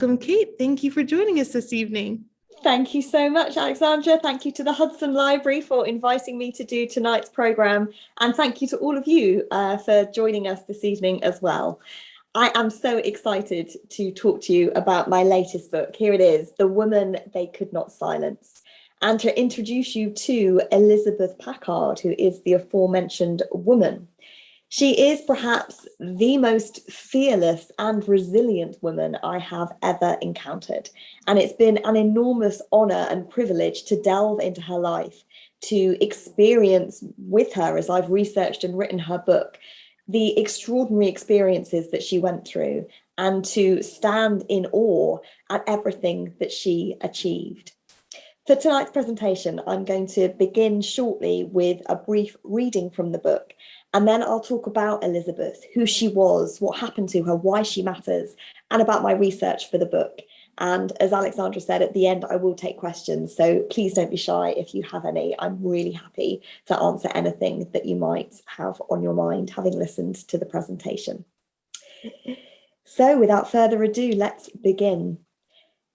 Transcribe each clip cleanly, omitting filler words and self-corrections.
Welcome, Kate. Thank you for joining us this evening. Thank you so much, Alexandra. Thank you to the Hudson Library for inviting me to do tonight's programme. And thank you to all of you for joining us this evening as well. I am so excited to talk to you about my latest book. Here it is, The Woman They Could Not Silence. And to introduce you to Elizabeth Packard, who is the aforementioned woman. She is perhaps the most fearless and resilient woman I have ever encountered. And it's been an enormous honour and privilege to delve into her life, to experience with her as I've researched and written her book, the extraordinary experiences that she went through, and to stand in awe at everything that she achieved. For tonight's presentation, I'm going to begin shortly with a brief reading from the book. And then I'll talk about Elizabeth, who she was, what happened to her, why she matters, and about my research for the book. And as Alexandra said, at the end, I will take questions. So please don't be shy if you have any. I'm really happy to answer anything that you might have on your mind, having listened to the presentation. So without further ado, let's begin.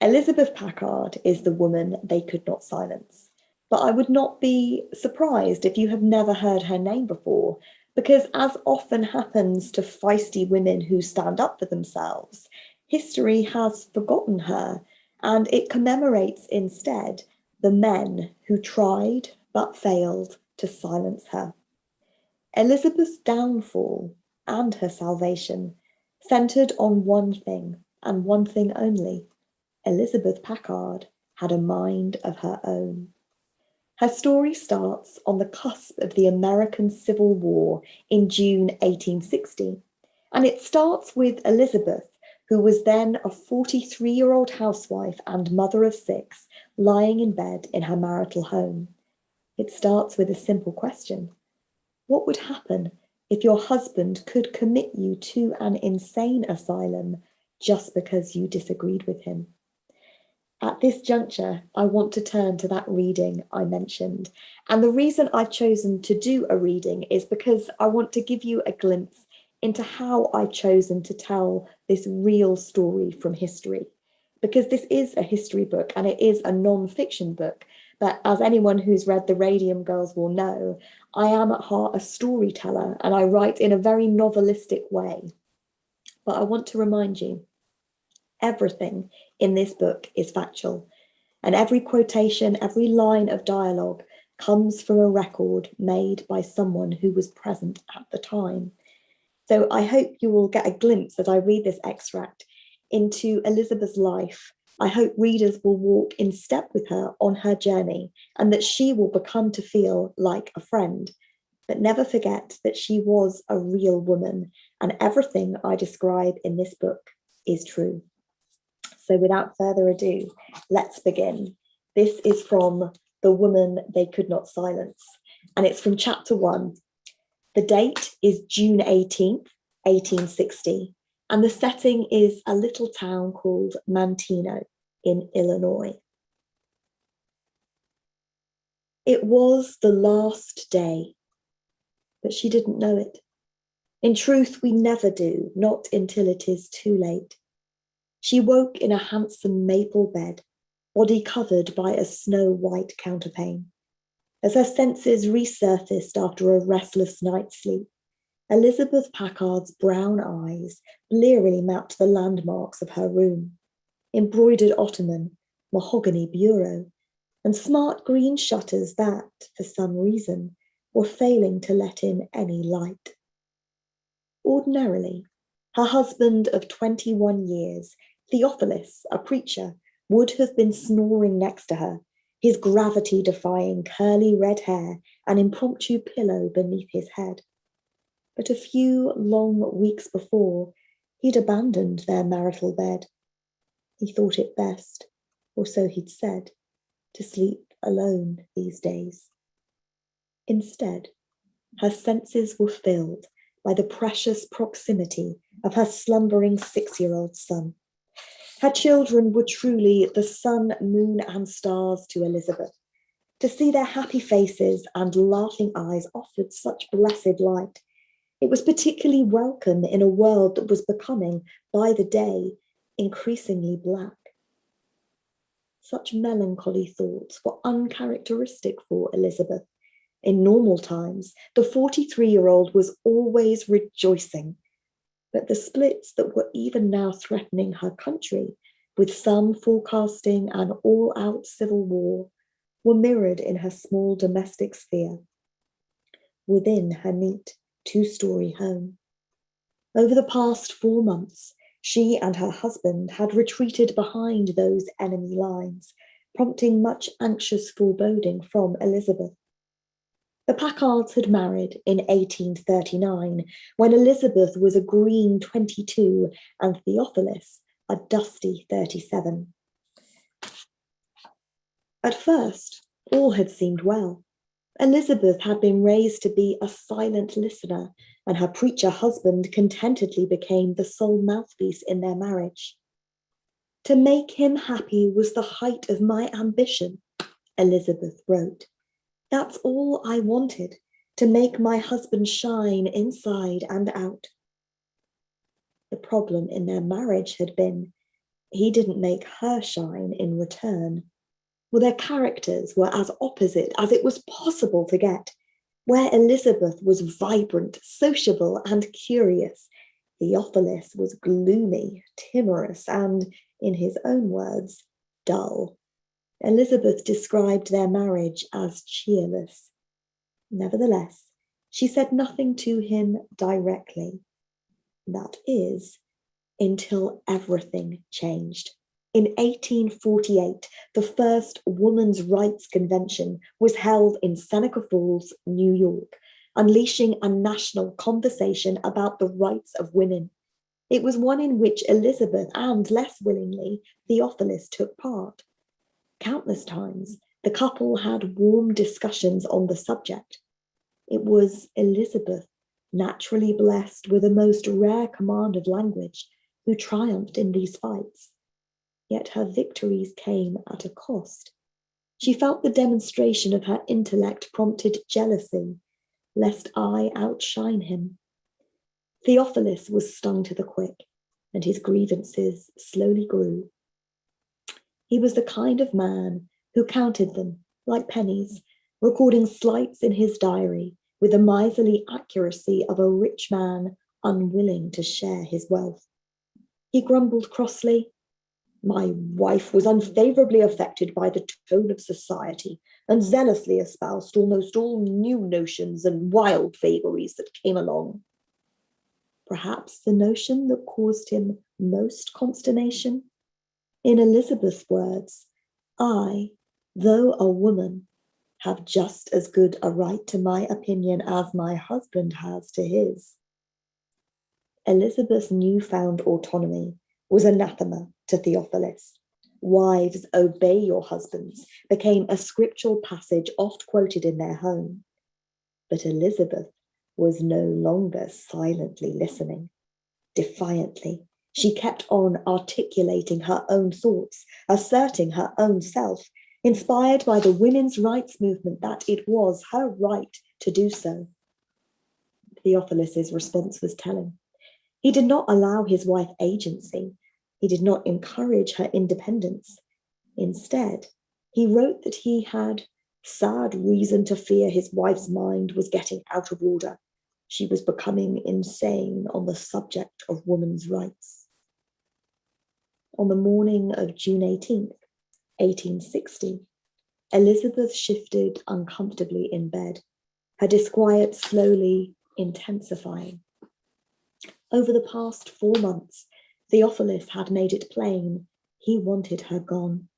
Elizabeth Packard is the woman they could not silence. But I would not be surprised if you have never heard her name before, because as often happens to feisty women who stand up for themselves, history has forgotten her, and it commemorates instead the men who tried but failed to silence her. Elizabeth's downfall and her salvation centred on one thing, and one thing only. Elizabeth Packard had a mind of her own. Her story starts on the cusp of the American Civil War in June 1860, and it starts with Elizabeth, who was then a 43-year-old housewife and mother of 6, lying in bed in her marital home. It starts with a simple question. What would happen if your husband could commit you to an insane asylum just because you disagreed with him? At this juncture, I want to turn to that reading I mentioned. And the reason I've chosen to do a reading is because I want to give you a glimpse into how I've chosen to tell this real story from history. Because this is a history book and it is a non-fiction book. But as anyone who's read the Radium Girls will know, I am at heart a storyteller and I write in a very novelistic way. But I want to remind you, everything in this book is factual, and every quotation, every line of dialogue comes from a record made by someone who was present at the time. So I hope you will get a glimpse as I read this extract into Elizabeth's life. I hope readers will walk in step with her on her journey and that she will become to feel like a friend. But never forget that she was a real woman, and everything I describe in this book is true. So without further ado, let's begin. This is from The Woman They Could Not Silence, and it's from chapter 1. The date is June 18th, 1860, and the setting is a little town called Manteno in Illinois. It was the last day, but she didn't know it. In truth, we never do, not until it is too late. She woke in a handsome maple bed, body covered by a snow-white counterpane. As her senses resurfaced after a restless night's sleep, Elizabeth Packard's brown eyes blearily mapped the landmarks of her room. Embroidered ottoman, mahogany bureau, and smart green shutters that, for some reason, were failing to let in any light. Ordinarily, her husband of 21 years, Theophilus, a preacher, would have been snoring next to her, his gravity-defying curly red hair an impromptu pillow beneath his head. But a few long weeks before, he'd abandoned their marital bed. He thought it best, or so he'd said, to sleep alone these days. Instead, her senses were filled by the precious proximity of her slumbering 6-year-old son. Her children were truly the sun, moon, and stars to Elizabeth. To see their happy faces and laughing eyes offered such blessed light. It was particularly welcome in a world that was becoming, by the day, increasingly black. Such melancholy thoughts were uncharacteristic for Elizabeth. In normal times, the 43-year-old was always rejoicing, but the splits that were even now threatening her country, with some forecasting an all-out civil war, were mirrored in her small domestic sphere, within her neat two-story home. Over the past 4 months, she and her husband had retreated behind those enemy lines, prompting much anxious foreboding from Elizabeth. The Packards had married in 1839, when Elizabeth was a green 22 and Theophilus a dusty 37. At first, all had seemed well. Elizabeth had been raised to be a silent listener, and her preacher husband contentedly became the sole mouthpiece in their marriage. To make him happy was the height of my ambition, Elizabeth wrote. That's all I wanted, to make my husband shine inside and out. The problem in their marriage had been, he didn't make her shine in return. Well, their characters were as opposite as it was possible to get. Where Elizabeth was vibrant, sociable, and curious, Theophilus was gloomy, timorous, and, in his own words, dull. Elizabeth described their marriage as cheerless. Nevertheless, she said nothing to him directly. That is, until everything changed. In 1848, the first Women's Rights Convention was held in Seneca Falls, New York, unleashing a national conversation about the rights of women. It was one in which Elizabeth and, less willingly, Theophilus took part. Countless times, the couple had warm discussions on the subject. It was Elizabeth, naturally blessed with a most rare command of language, who triumphed in these fights. Yet her victories came at a cost. She felt the demonstration of her intellect prompted jealousy, lest I outshine him. Theophilus was stung to the quick, and his grievances slowly grew. He was the kind of man who counted them like pennies, recording slights in his diary with the miserly accuracy of a rich man unwilling to share his wealth. He grumbled crossly, "My wife was unfavorably affected by the tone of society and zealously espoused almost all new notions and wild vagaries that came along." Perhaps the notion that caused him most consternation? In Elizabeth's words, I, though a woman, have just as good a right to my opinion as my husband has to his. Elizabeth's newfound autonomy was anathema to Theophilus. "Wives, obey your husbands" became a scriptural passage oft quoted in their home. But Elizabeth was no longer silently listening. Defiantly, she kept on articulating her own thoughts, asserting her own self, inspired by the women's rights movement that it was her right to do so. Theophilus's response was telling. He did not allow his wife agency. He did not encourage her independence. Instead, he wrote that he had sad reason to fear his wife's mind was getting out of order. She was becoming insane on the subject of women's rights. On the morning of June 18th, 1860, Elizabeth shifted uncomfortably in bed, her disquiet slowly intensifying. Over the past 4 months, Theophilus had made it plain he wanted her gone.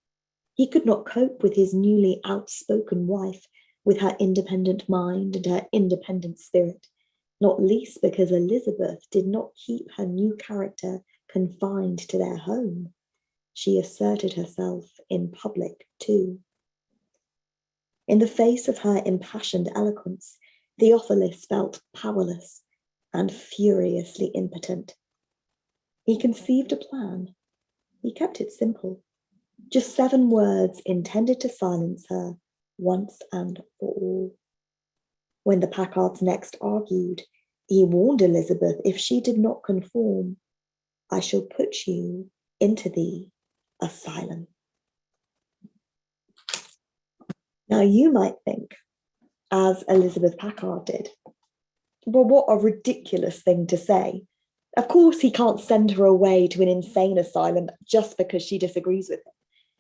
He could not cope with his newly outspoken wife, with her independent mind and her independent spirit, not least because Elizabeth did not keep her new character confined to their home. She asserted herself in public too. In the face of her impassioned eloquence, Theophilus felt powerless and furiously impotent. He conceived a plan. He kept it simple. Just 7 words intended to silence her once and for all. When the Packards next argued, he warned Elizabeth if she did not conform, "I shall put you into the asylum. Now, you might think, as Elizabeth Packard did, well, what a ridiculous thing to say. Of course, he can't send her away to an insane asylum just because she disagrees with him.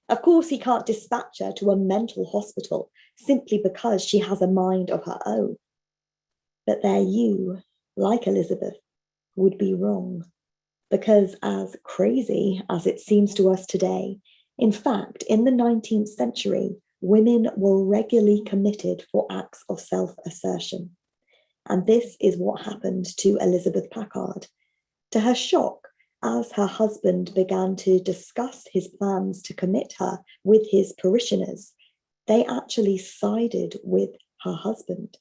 Of course, he can't dispatch her to a mental hospital simply because she has a mind of her own. But there you, like Elizabeth, would be wrong. Because as crazy as it seems to us today, in fact, in the 19th century, women were regularly committed for acts of self-assertion. And this is what happened to Elizabeth Packard. To her shock, as her husband began to discuss his plans to commit her with his parishioners, they actually sided with her husband.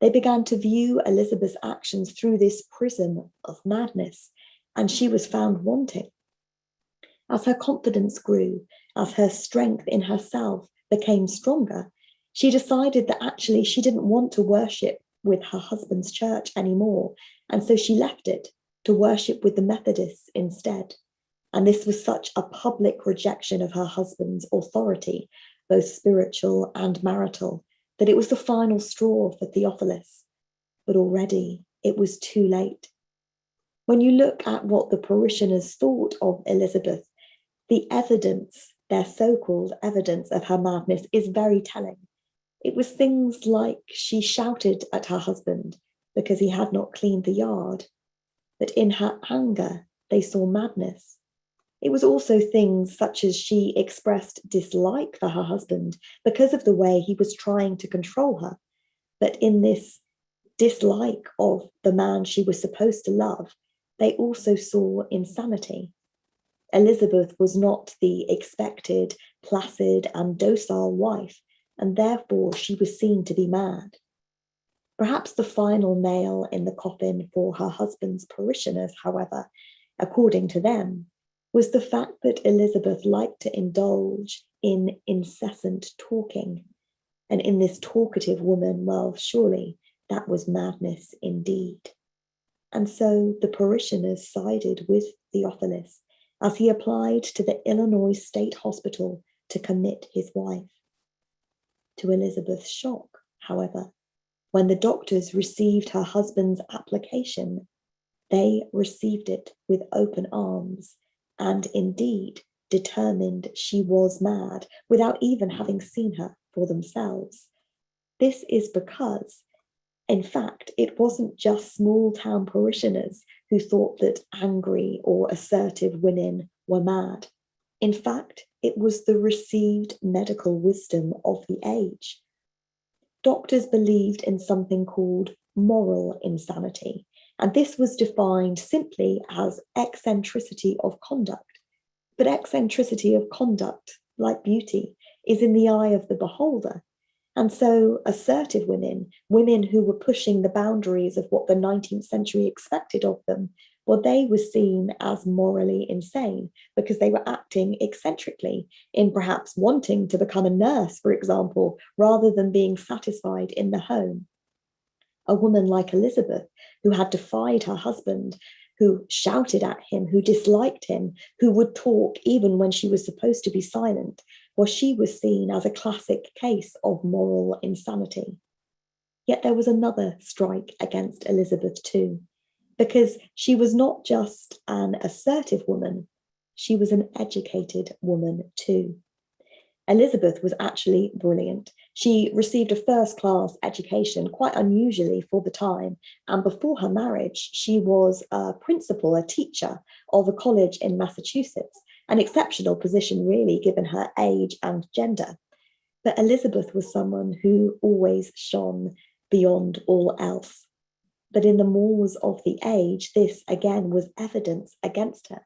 They began to view Elizabeth's actions through this prism of madness, and she was found wanting. As her confidence grew, as her strength in herself became stronger, she decided that actually she didn't want to worship with her husband's church anymore, and so she left it to worship with the Methodists instead. And this was such a public rejection of her husband's authority, both spiritual and marital, that it was the final straw for Theophilus. But already it was too late. When you look at what the parishioners thought of Elizabeth, the evidence, their so-called evidence of her madness, is very telling. It was things like she shouted at her husband because he had not cleaned the yard. But in her anger, they saw madness. It was also things such as she expressed dislike for her husband because of the way he was trying to control her. But in this dislike of the man she was supposed to love, they also saw insanity. Elizabeth was not the expected, placid, and docile wife, and therefore she was seen to be mad. Perhaps the final nail in the coffin for her husband's parishioners, however, according to them, was the fact that Elizabeth liked to indulge in incessant talking. And in this talkative woman, well, surely that was madness indeed. And so the parishioners sided with Theophilus as he applied to the Illinois State Hospital to commit his wife. To Elizabeth's shock, however, when the doctors received her husband's application, they received it with open arms and indeed determined she was mad without even having seen her for themselves. This is because, in fact, it wasn't just small town parishioners who thought that angry or assertive women were mad. In fact, it was the received medical wisdom of the age. Doctors believed in something called moral insanity, and this was defined simply as eccentricity of conduct. But eccentricity of conduct, like beauty, is in the eye of the beholder. And so assertive women, women who were pushing the boundaries of what the 19th century expected of them, well, they were seen as morally insane because they were acting eccentrically in perhaps wanting to become a nurse, for example, rather than being satisfied in the home. A woman like Elizabeth, who had defied her husband, who shouted at him, who disliked him, who would talk even when she was supposed to be silent, well, she was seen as a classic case of moral insanity. Yet there was another strike against Elizabeth too, because she was not just an assertive woman, she was an educated woman too. Elizabeth was actually brilliant. She received a first-class education, quite unusually for the time, and before her marriage, she was a principal, a teacher of a college in Massachusetts, an exceptional position really given her age and gender. But Elizabeth was someone who always shone beyond all else. But in the mores of the age, this again was evidence against her.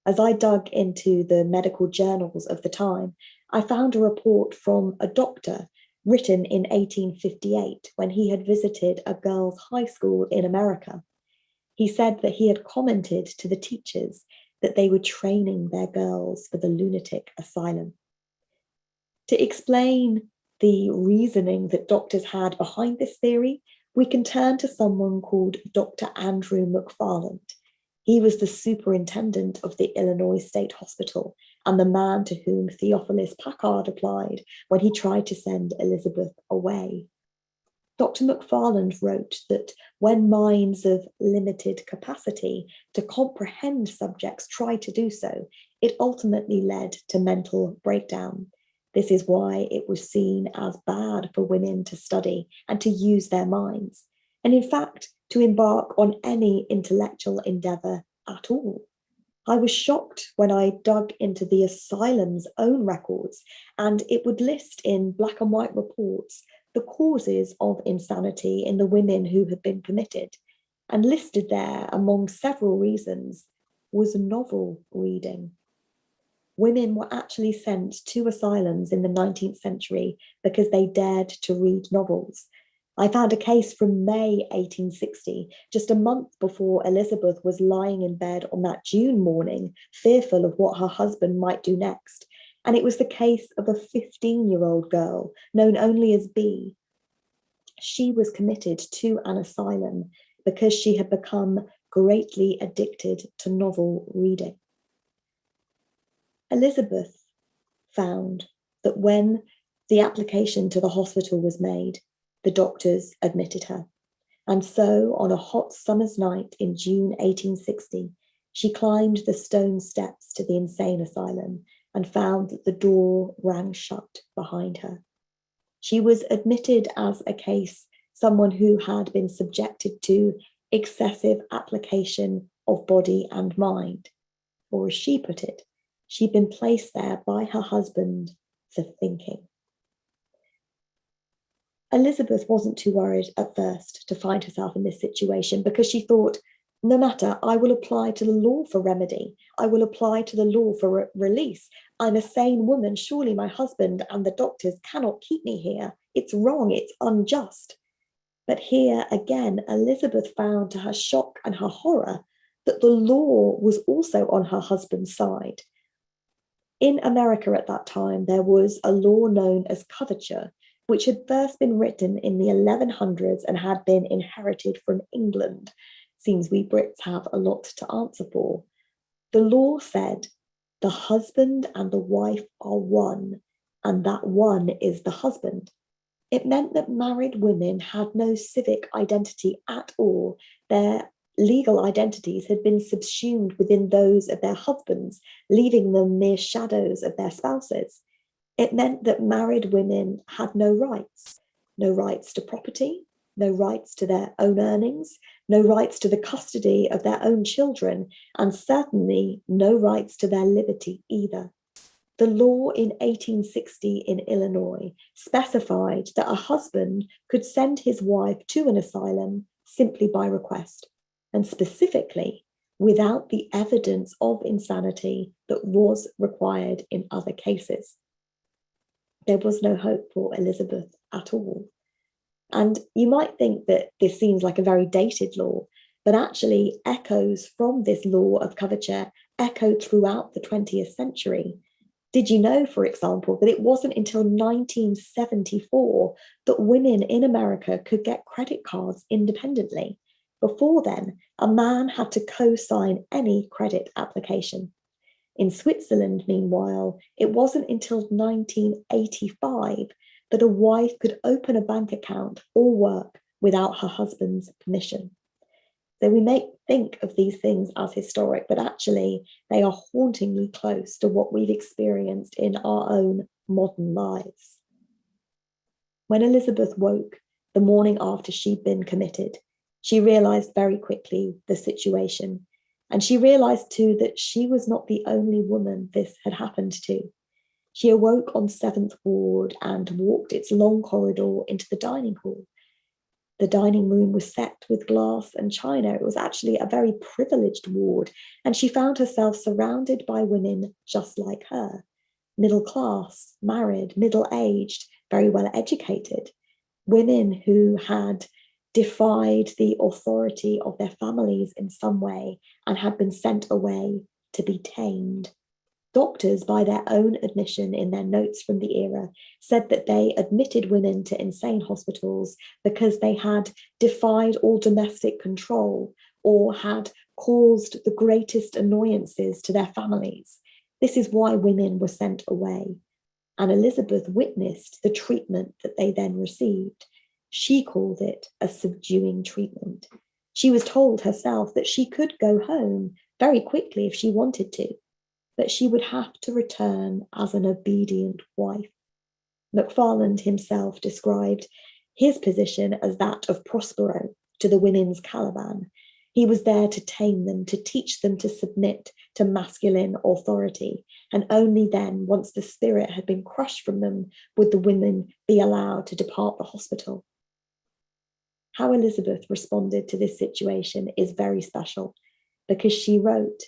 As I dug into the medical journals of the time, I found a report from a doctor written in 1858 when he had visited a girls' high school in America. He said that he had commented to the teachers that they were training their girls for the lunatic asylum. To explain the reasoning that doctors had behind this theory, we can turn to someone called Dr. Andrew McFarland. He was the superintendent of the Illinois State Hospital and the man to whom Theophilus Packard applied when he tried to send Elizabeth away. Dr. McFarland wrote that when minds of limited capacity to comprehend subjects tried to do so, it ultimately led to mental breakdown. This is why it was seen as bad for women to study and to use their minds, and in fact, to embark on any intellectual endeavour at all. I was shocked when I dug into the asylum's own records, and it would list in black and white reports the causes of insanity in the women who had been committed, and listed there among several reasons was novel reading. Women were actually sent to asylums in the 19th century because they dared to read novels. I found a case from May 1860, just a month before Elizabeth was lying in bed on that June morning, fearful of what her husband might do next. And it was the case of a 15-year-old girl, known only as B. She was committed to an asylum because she had become greatly addicted to novel reading. Elizabeth found that when the application to the hospital was made, the doctors admitted her. And so, on a hot summer's night in June 1860, she climbed the stone steps to the insane asylum and found that the door rang shut behind her. She was admitted as a case, someone who had been subjected to excessive application of body and mind. Or as she put it, she'd been placed there by her husband for thinking. Elizabeth wasn't too worried at first to find herself in this situation because she thought, no matter, I will apply to the law for remedy. I will apply to the law for release. I'm a sane woman. Surely my husband and the doctors cannot keep me here. It's wrong. It's unjust. But here again, Elizabeth found to her shock and her horror that the law was also on her husband's side. In America at that time, there was a law known as coverture, which had first been written in the 1100s and had been inherited from England. Seems we Brits have a lot to answer for. The law said the husband and the wife are one, and that one is the husband. It meant that married women had no civic identity at all. Their legal identities had been subsumed within those of their husbands, leaving them mere shadows of their spouses. It meant that married women had no rights to property, no rights to their own earnings, no rights to the custody of their own children, and certainly no rights to their liberty either. The law in 1860 in Illinois specified that a husband could send his wife to an asylum simply by request, and specifically without the evidence of insanity that was required in other cases. There was no hope for Elizabeth at all. And you might think that this seems like a very dated law, but actually echoes from this law of coverture echoed throughout the 20th century. Did you know, for example, that it wasn't until 1974 that women in America could get credit cards independently? Before then, a man had to co-sign any credit application. In Switzerland, meanwhile, it wasn't until 1985 that a wife could open a bank account or work without her husband's permission. So we may think of these things as historic, but actually they are hauntingly close to what we've experienced in our own modern lives. When Elizabeth woke the morning after she'd been committed, she realized very quickly the situation. And she realized too that she was not the only woman this had happened to. She awoke on 7th Ward and walked its long corridor into the dining hall. The dining room was set with glass and china. It was actually a very privileged ward, and she found herself surrounded by women just like her, middle class, married, middle-aged, very well educated, women who had defied the authority of their families in some way and had been sent away to be tamed. Doctors, by their own admission in their notes from the era, said that they admitted women to insane hospitals because they had defied all domestic control or had caused the greatest annoyances to their families. This is why women were sent away. And Elizabeth witnessed the treatment that they then received. She called it a subduing treatment. She was told herself that she could go home very quickly if she wanted to, but she would have to return as an obedient wife. MacFarland himself described his position as that of Prospero to the women's Caliban. He was there to tame them, to teach them to submit to masculine authority. And only then, once the spirit had been crushed from them, would the women be allowed to depart the hospital. How Elizabeth responded to this situation is very special, because she wrote,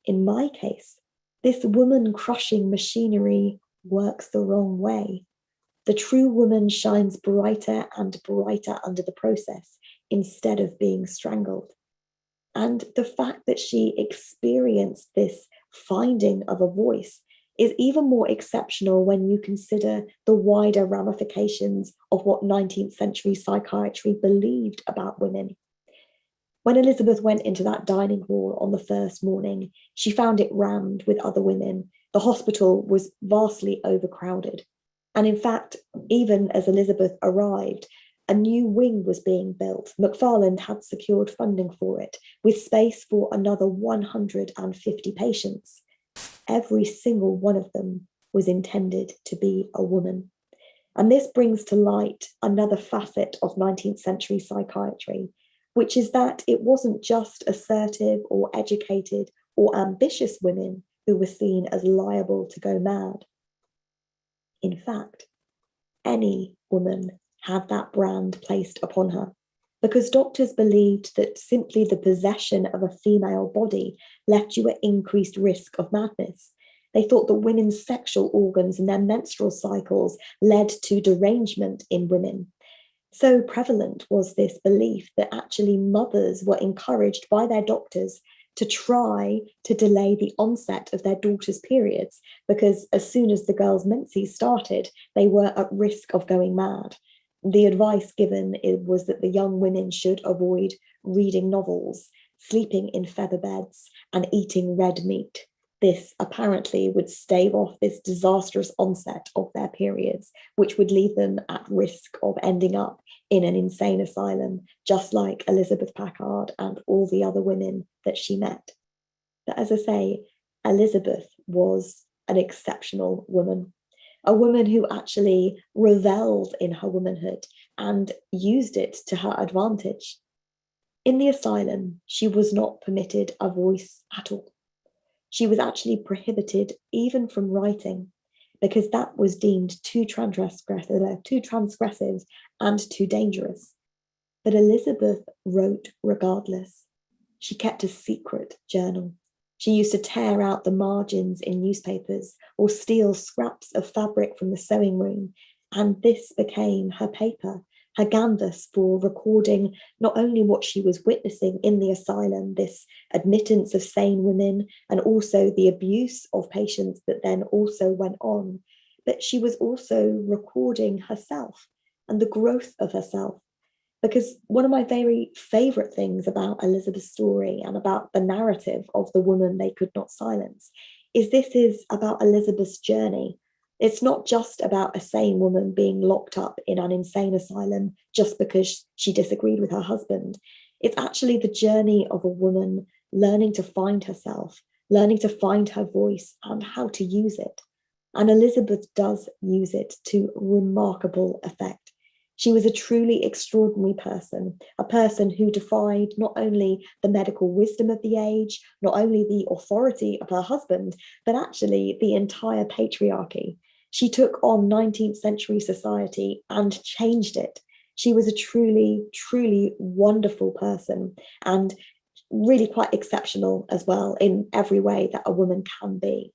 "In my case, this woman-crushing machinery works the wrong way. The true woman shines brighter and brighter under the process instead of being strangled." And the fact that she experienced this finding of a voice is even more exceptional when you consider the wider ramifications of what 19th century psychiatry believed about women. When Elizabeth went into that dining hall on the first morning, she found it rammed with other women. The hospital was vastly overcrowded. And in fact, even as Elizabeth arrived, a new wing was being built. MacFarland had secured funding for it, with space for another 150 patients. Every single one of them was intended to be a woman. And this brings to light another facet of 19th century psychiatry, which is that it wasn't just assertive or educated or ambitious women who were seen as liable to go mad. In fact, any woman had that brand placed upon her, because doctors believed that simply the possession of a female body left you at increased risk of madness. They thought that women's sexual organs and their menstrual cycles led to derangement in women. So prevalent was this belief that actually mothers were encouraged by their doctors to try to delay the onset of their daughters' periods, because as soon as the girls' menses started, they were at risk of going mad. The advice given was that the young women should avoid reading novels, sleeping in feather beds, and eating red meat. This apparently would stave off this disastrous onset of their periods, which would leave them at risk of ending up in an insane asylum, just like Elizabeth Packard and all the other women that she met. But as I say, Elizabeth was an exceptional woman, a woman who actually reveled in her womanhood and used it to her advantage. In the asylum, she was not permitted a voice at all. She was actually prohibited even from writing, because that was deemed too transgressive and too dangerous. But Elizabeth wrote regardless. She kept a secret journal. She used to tear out the margins in newspapers or steal scraps of fabric from the sewing room, and this became her paper, her canvas for recording not only what she was witnessing in the asylum, this admittance of sane women, and also the abuse of patients that then also went on, but she was also recording herself and the growth of herself. Because one of my very favorite things about Elizabeth's story and about the narrative of the woman they could not silence is this is about Elizabeth's journey. It's not just about a sane woman being locked up in an insane asylum just because she disagreed with her husband. It's actually the journey of a woman learning to find herself, learning to find her voice and how to use it. And Elizabeth does use it to remarkable effect. She was a truly extraordinary person, a person who defied not only the medical wisdom of the age, not only the authority of her husband, but actually the entire patriarchy. She took on 19th century society and changed it. She was a truly, truly wonderful person and really quite exceptional as well in every way that a woman can be.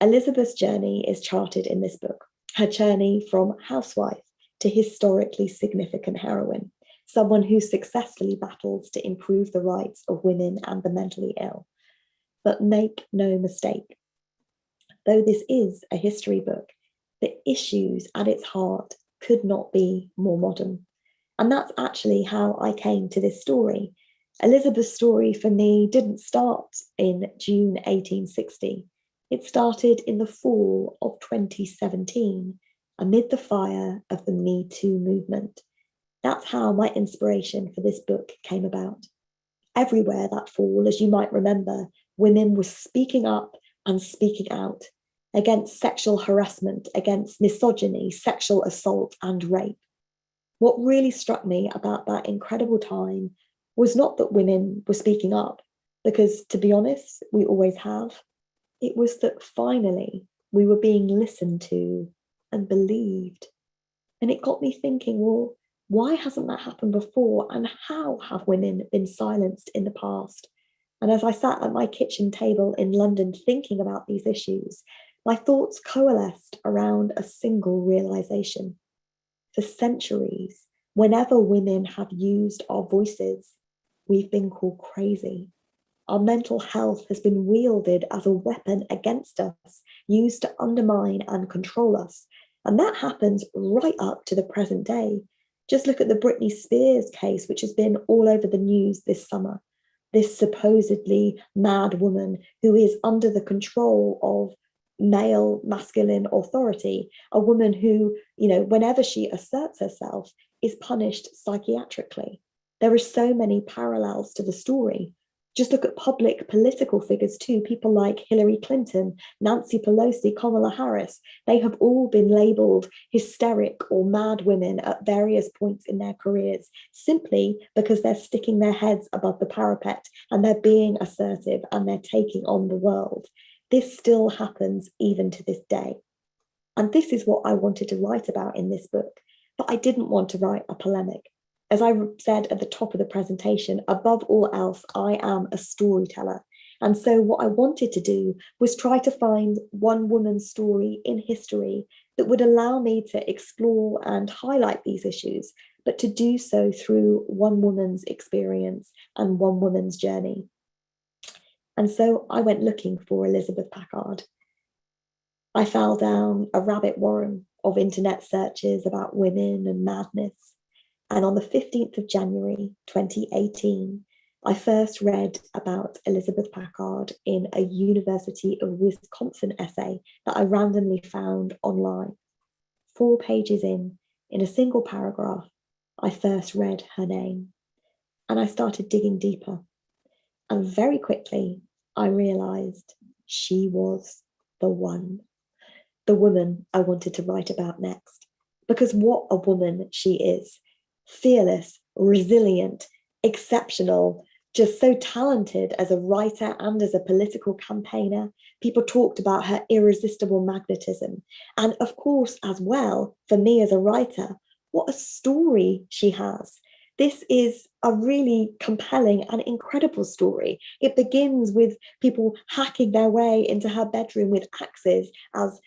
Elizabeth's journey is charted in this book. Her journey from housewife to historically significant heroine, someone who successfully battles to improve the rights of women and the mentally ill. But make no mistake, though this is a history book, the issues at its heart could not be more modern. And that's actually how I came to this story. Elizabeth's story for me didn't start in June 1860. It started in the fall of 2017, amid the fire of the Me Too movement. That's how my inspiration for this book came about. Everywhere that fall, as you might remember, women were speaking up and speaking out against sexual harassment, against misogyny, sexual assault, and rape. What really struck me about that incredible time was not that women were speaking up, because to be honest, we always have. It was that finally we were being listened to and believed. And it got me thinking, well, why hasn't that happened before? And how have women been silenced in the past? And as I sat at my kitchen table in London thinking about these issues, my thoughts coalesced around a single realization. For centuries, whenever women have used our voices, we've been called crazy. Our mental health has been wielded as a weapon against us, used to undermine and control us. And that happens right up to the present day. Just look at the Britney Spears case, which has been all over the news this summer. This supposedly mad woman who is under the control of male masculine authority, a woman who, whenever she asserts herself, is punished psychiatrically. There are so many parallels to the story. Just look at public political figures too, people like Hillary Clinton, Nancy Pelosi, Kamala Harris. They have all been labeled hysteric or mad women at various points in their careers, simply because they're sticking their heads above the parapet and they're being assertive and they're taking on the world. This still happens even to this day. And this is what I wanted to write about in this book, but I didn't want to write a polemic. As I said at the top of the presentation, above all else, I am a storyteller. And so what I wanted to do was try to find one woman's story in history that would allow me to explore and highlight these issues, but to do so through one woman's experience and one woman's journey. And so I went looking for Elizabeth Packard. I fell down a rabbit warren of internet searches about women and madness. And on the 15th of January, 2018, I first read about Elizabeth Packard in a University of Wisconsin essay that I randomly found online. 4 pages in a single paragraph, I first read her name. And I started digging deeper. And very quickly, I realized she was the one, the woman I wanted to write about next. Because what a woman she is. Fearless, resilient, exceptional, just so talented as a writer and as a political campaigner. People talked about her irresistible magnetism. And of course, as well, for me as a writer, what a story she has. This is a really compelling and incredible story. It begins with people hacking their way into her bedroom with axes as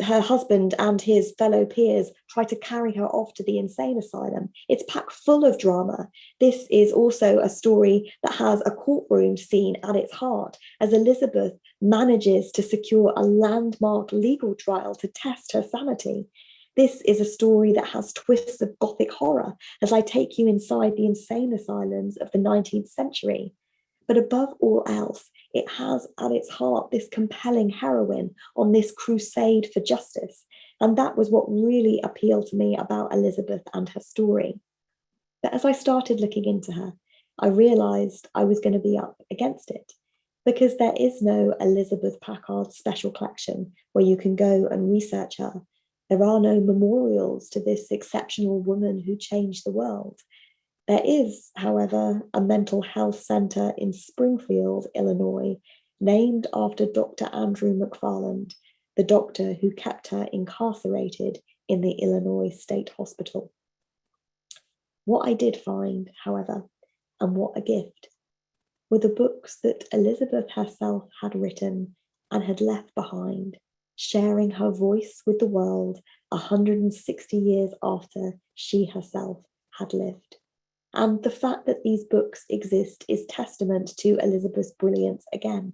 her husband and his fellow peers try to carry her off to the insane asylum. It's packed full of drama. This is also a story that has a courtroom scene at its heart, as Elizabeth manages to secure a landmark legal trial to test her sanity. This is a story that has twists of Gothic horror as I take you inside the insane asylums of the 19th century. But above all else, it has at its heart this compelling heroine on this crusade for justice. And that was what really appealed to me about Elizabeth and her story. But as I started looking into her, I realized I was going to be up against it, because there is no Elizabeth Packard special collection where you can go and research her. There are no memorials to this exceptional woman who changed the world. There is, however, a mental health center in Springfield, Illinois, named after Dr. Andrew McFarland, the doctor who kept her incarcerated in the Illinois State Hospital. What I did find, however, and what a gift, were the books that Elizabeth herself had written and had left behind, sharing her voice with the world 160 years after she herself had lived. And the fact that these books exist is testament to Elizabeth's brilliance again.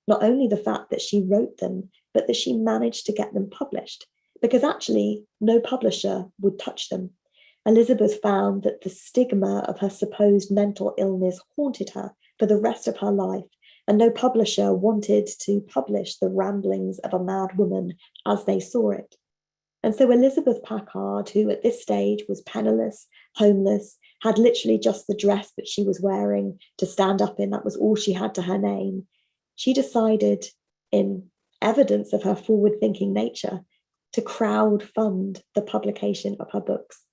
Not only the fact that she wrote them, but that she managed to get them published, because actually no publisher would touch them. Elizabeth found that the stigma of her supposed mental illness haunted her for the rest of her life, and no publisher wanted to publish the ramblings of a mad woman as they saw it. And so Elizabeth Packard, who at this stage was penniless, homeless, had literally just the dress that she was wearing to stand up in, that was all she had to her name, she decided, in evidence of her forward-thinking nature, to crowdfund the publication of her books.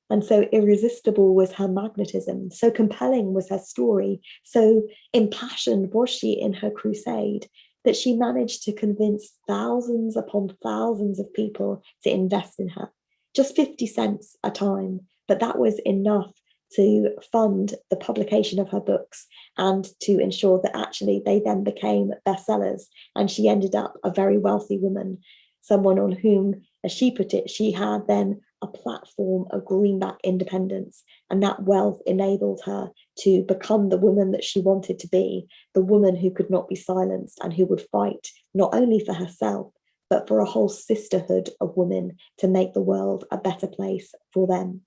And so irresistible was her magnetism, so compelling was her story, so impassioned was she in her crusade, that she managed to convince thousands upon thousands of people to invest in her. Just 50 cents a time, but that was enough to fund the publication of her books and to ensure that actually they then became bestsellers. And she ended up a very wealthy woman, someone on whom, as she put it, she had then a platform of greenback independence, and that wealth enabled her to become the woman that she wanted to be, the woman who could not be silenced and who would fight not only for herself, but for a whole sisterhood of women to make the world a better place for them.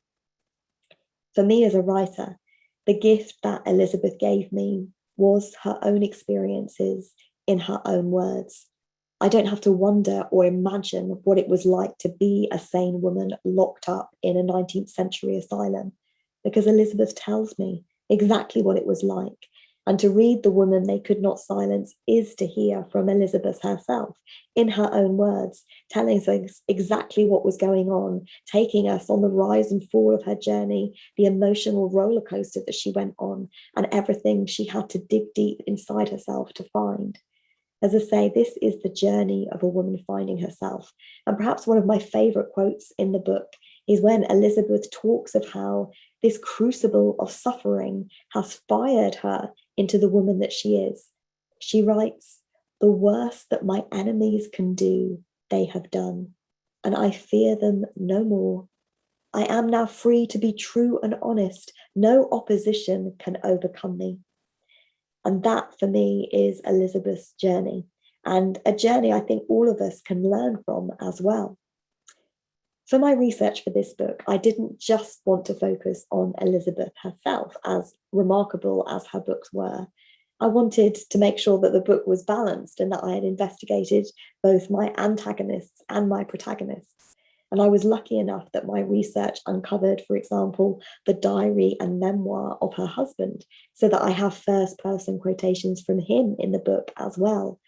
For me as a writer, the gift that Elizabeth gave me was her own experiences in her own words. I don't have to wonder or imagine what it was like to be a sane woman locked up in a 19th century asylum, because Elizabeth tells me exactly what it was like. And to read The Woman They Could Not Silence is to hear from Elizabeth herself, in her own words, telling us exactly what was going on, taking us on the rise and fall of her journey, the emotional roller coaster that she went on, and everything she had to dig deep inside herself to find. As I say, this is the journey of a woman finding herself. And perhaps one of my favorite quotes in the book is when Elizabeth talks of how this crucible of suffering has fired her into the woman that she is. She writes, "The worst that my enemies can do, they have done, and I fear them no more. I am now free to be true and honest. No opposition can overcome me." And that for me is Elizabeth's journey, and a journey I think all of us can learn from as well. For my research for this book, I didn't just want to focus on Elizabeth herself, as remarkable as her books were. I wanted to make sure that the book was balanced and that I had investigated both my antagonists and my protagonists. And I was lucky enough that my research uncovered, for example, the diary and memoir of her husband, so that I have first-person quotations from him in the book as well.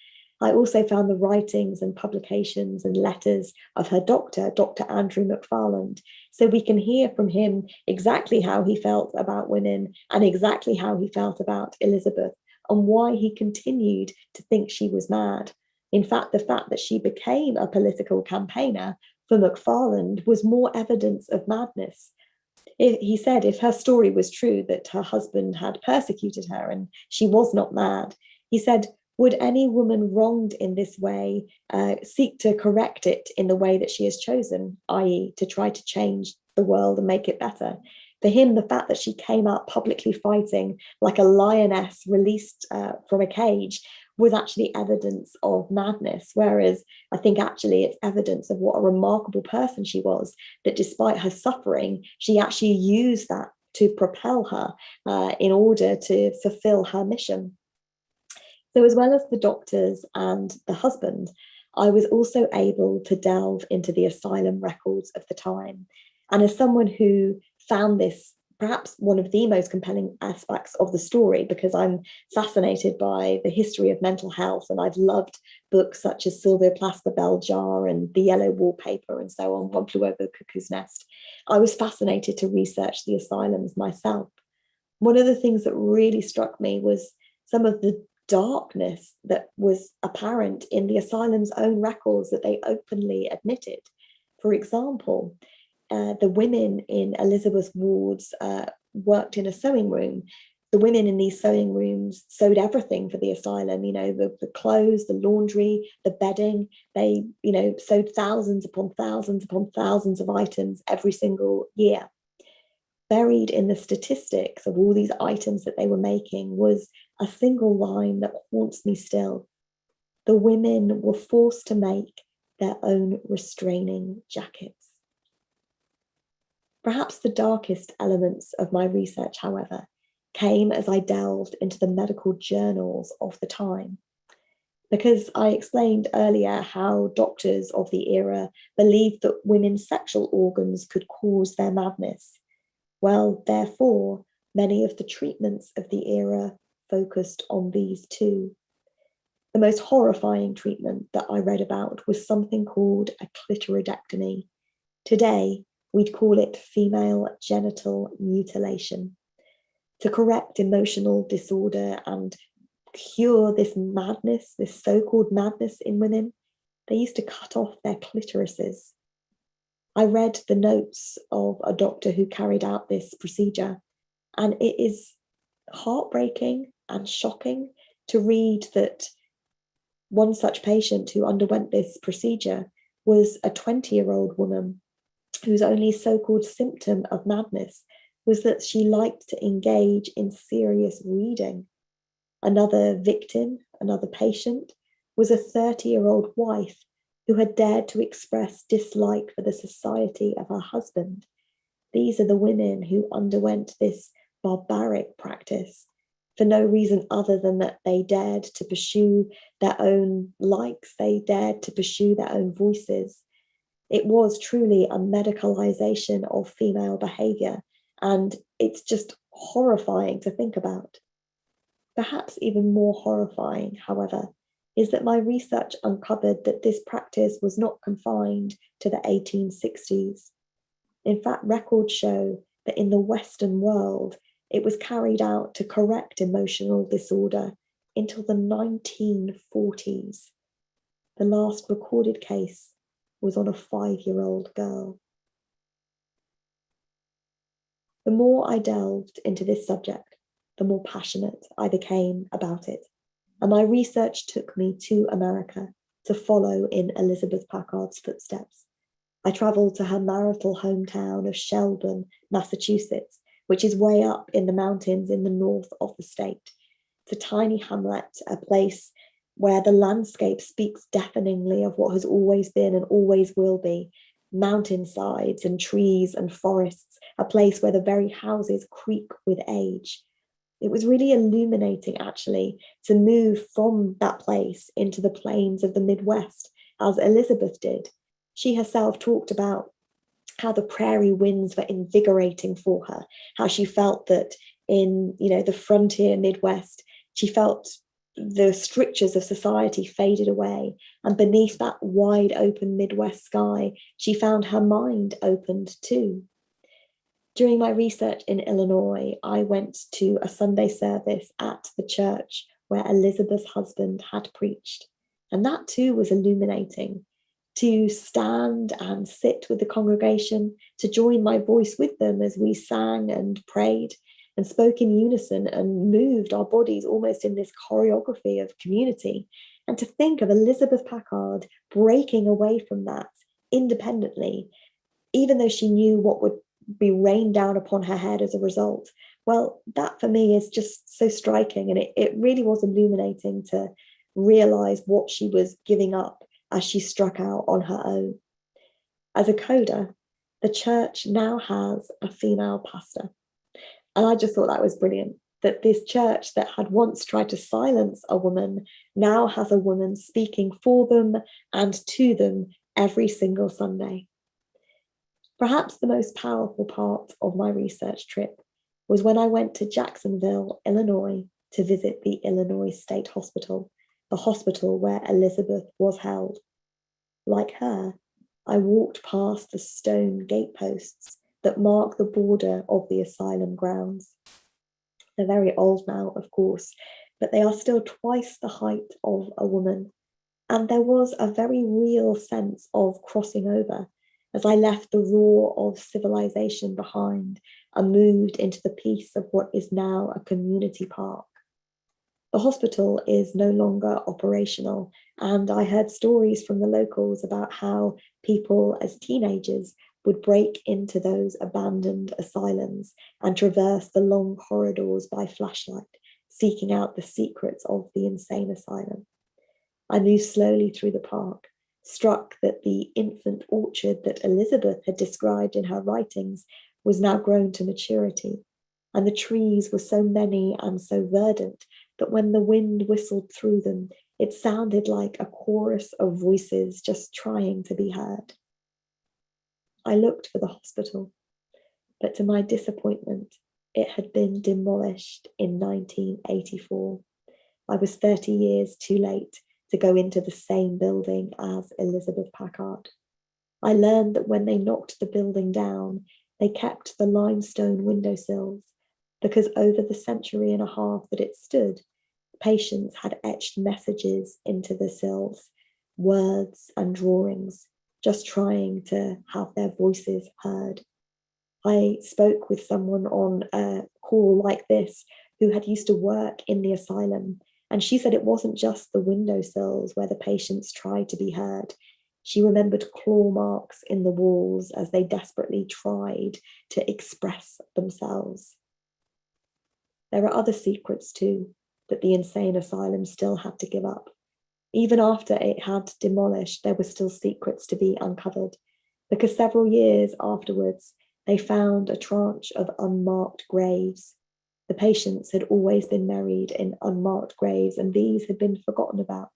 I also found the writings and publications and letters of her doctor, Dr. Andrew McFarland, so we can hear from him exactly how he felt about women and exactly how he felt about Elizabeth, and why he continued to think she was mad. In fact, the fact that she became a political campaigner for McFarland was more evidence of madness. He said if her story was true, that her husband had persecuted her and she was not mad, he said, would any woman wronged in this way seek to correct it in the way that she has chosen, i.e. to try to change the world and make it better? For him, the fact that she came out publicly fighting like a lioness released from a cage was actually evidence of madness, whereas I think actually it's evidence of what a remarkable person she was, that despite her suffering, she actually used that to propel her in order to fulfill her mission. So as well as the doctors and the husband, I was also able to delve into the asylum records of the time. And as someone who found this perhaps one of the most compelling aspects of the story, because I'm fascinated by the history of mental health, and I've loved books such as Sylvia Plath, The Bell Jar, and The Yellow Wallpaper, and so on, One Flew Over the Cuckoo's Nest. I was fascinated to research the asylums myself. One of the things that really struck me was some of the darkness that was apparent in the asylum's own records that they openly admitted. For example, the women in Elizabeth wards worked in a sewing room. The women in these sewing rooms sewed everything for the asylum, the clothes, the laundry, the bedding. They, sewed thousands upon thousands upon thousands of items every single year. Buried in the statistics of all these items that they were making was a single line that haunts me still. The women were forced to make their own restraining jackets. Perhaps the darkest elements of my research, however, came as I delved into the medical journals of the time. Because I explained earlier how doctors of the era believed that women's sexual organs could cause their madness. Well, therefore, many of the treatments of the era focused on these too. The most horrifying treatment that I read about was something called a clitoridectomy. Today, we'd call it female genital mutilation. To correct emotional disorder and cure this madness, this so-called madness in women, they used to cut off their clitorises. I read the notes of a doctor who carried out this procedure, and it is heartbreaking and shocking to read that one such patient who underwent this procedure was a 20-year-old woman whose only so-called symptom of madness was that she liked to engage in serious reading. Another victim, another patient, was a 30-year-old wife who had dared to express dislike for the society of her husband. These are the women who underwent this barbaric practice for no reason other than that they dared to pursue their own likes, they dared to pursue their own voices. It was truly a medicalization of female behavior, and it's just horrifying to think about. Perhaps even more horrifying, however, is that my research uncovered that this practice was not confined to the 1860s. In fact, records show that in the Western world, it was carried out to correct emotional disorder until the 1940s. The last recorded case was on a 5-year-old girl. The more I delved into this subject, the more passionate I became about it. And my research took me to America to follow in Elizabeth Packard's footsteps. I traveled to her marital hometown of Shelburne, Massachusetts, which is way up in the mountains in the north of the state. It's a tiny hamlet, a place where the landscape speaks deafeningly of what has always been and always will be. Mountainsides and trees and forests, a place where the very houses creak with age. It was really illuminating, actually, to move from that place into the plains of the Midwest, as Elizabeth did. She herself talked about how the prairie winds were invigorating for her, how she felt that in, the frontier Midwest, she felt the strictures of society faded away, and beneath that wide open Midwest sky, she found her mind opened too. During my research in Illinois, I went to a Sunday service at the church where Elizabeth's husband had preached. And that too was illuminating. To stand and sit with the congregation, to join my voice with them as we sang and prayed and spoke in unison and moved our bodies almost in this choreography of community. And to think of Elizabeth Packard breaking away from that independently, even though she knew what would be rained down upon her head as a result. Well, that for me is just so striking, and it really was illuminating to realize what she was giving up as she struck out on her own. As a coda, the church now has a female pastor. And I just thought that was brilliant, that this church that had once tried to silence a woman now has a woman speaking for them and to them every single Sunday. Perhaps the most powerful part of my research trip was when I went to Jacksonville, Illinois, to visit the Illinois State Hospital, the hospital where Elizabeth was held. Like her, I walked past the stone gateposts that mark the border of the asylum grounds. They're very old now, of course, but they are still twice the height of a woman. And there was a very real sense of crossing over as I left the roar of civilization behind and moved into the peace of what is now a community park. The hospital is no longer operational, and I heard stories from the locals about how people as teenagers would break into those abandoned asylums and traverse the long corridors by flashlight, seeking out the secrets of the insane asylum. I moved slowly through the park, struck that the infant orchard that Elizabeth had described in her writings was now grown to maturity, and the trees were so many and so verdant that when the wind whistled through them, it sounded like a chorus of voices just trying to be heard. I looked for the hospital, but to my disappointment, it had been demolished in 1984. I was 30 years too late to go into the same building as Elizabeth Packard. I learned that when they knocked the building down, they kept the limestone windowsills because over the century and a half that it stood, patients had etched messages into the sills, words and drawings, just trying to have their voices heard. I spoke with someone on a call like this who had used to work in the asylum, and she said it wasn't just the windowsills where the patients tried to be heard. She remembered claw marks in the walls as they desperately tried to express themselves. There are other secrets too that the insane asylum still had to give up. Even after it had demolished, there were still secrets to be uncovered, because several years afterwards, they found a tranche of unmarked graves. The patients had always been buried in unmarked graves, and these had been forgotten about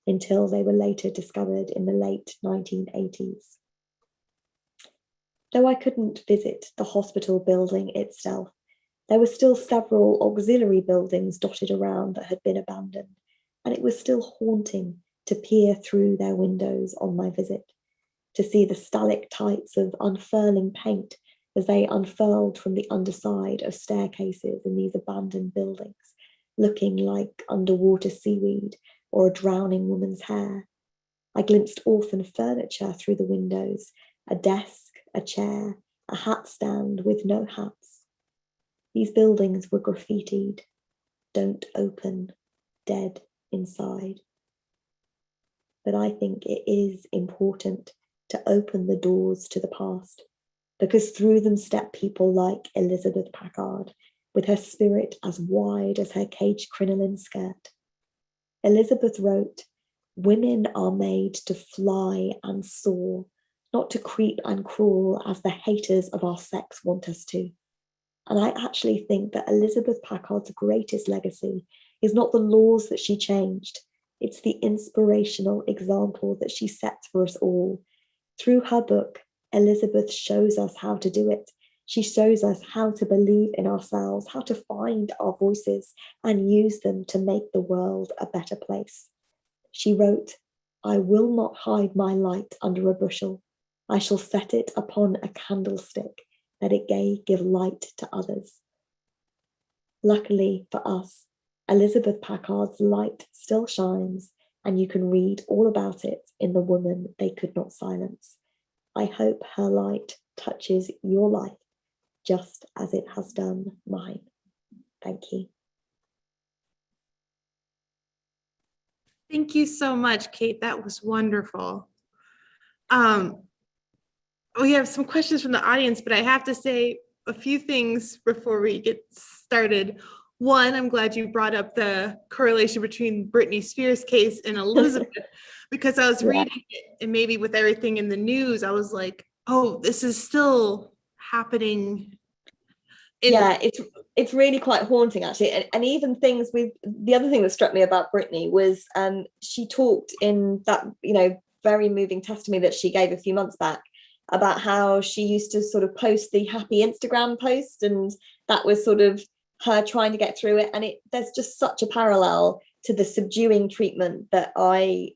until they were later discovered in the late 1980s. Though I couldn't visit the hospital building itself, there were still several auxiliary buildings dotted around that had been abandoned, and it was still haunting to peer through their windows on my visit, to see the stalactites of unfurling paint as they unfurled from the underside of staircases in these abandoned buildings, looking like underwater seaweed or a drowning woman's hair. I glimpsed orphan furniture through the windows, a desk, a chair, a hat stand with no hats. These buildings were graffitied, "Don't open, dead inside." But I think it is important to open the doors to the past, because through them step people like Elizabeth Packard, with her spirit as wide as her cage crinoline skirt. Elizabeth wrote, "Women are made to fly and soar, not to creep and crawl as the haters of our sex want us to." And I actually think that Elizabeth Packard's greatest legacy is not the laws that she changed, it's the inspirational example that she sets for us all. Through her book, Elizabeth shows us how to do it. She shows us how to believe in ourselves, how to find our voices and use them to make the world a better place. She wrote, "I will not hide my light under a bushel. I shall set it upon a candlestick, that it may give light to others." Luckily for us, Elizabeth Packard's light still shines, and you can read all about it in The Woman They Could Not Silence. I hope her light touches your life just as it has done mine. Thank you. Thank you so much, Kate. That was wonderful. We have some questions from the audience, but I have to say a few things before we get started. One, I'm glad you brought up the correlation between Britney Spears' case and Elizabeth, because I was reading it, and maybe with everything in the news, I was like, oh, this is still happening. Yeah, it's really quite haunting, actually. And even things with the other thing that struck me about Britney was she talked in that, very moving testimony that she gave a few months back about how she used to sort of post the happy Instagram post, and that was sort of her trying to get through it. And there's just such a parallel to the subduing treatment that I,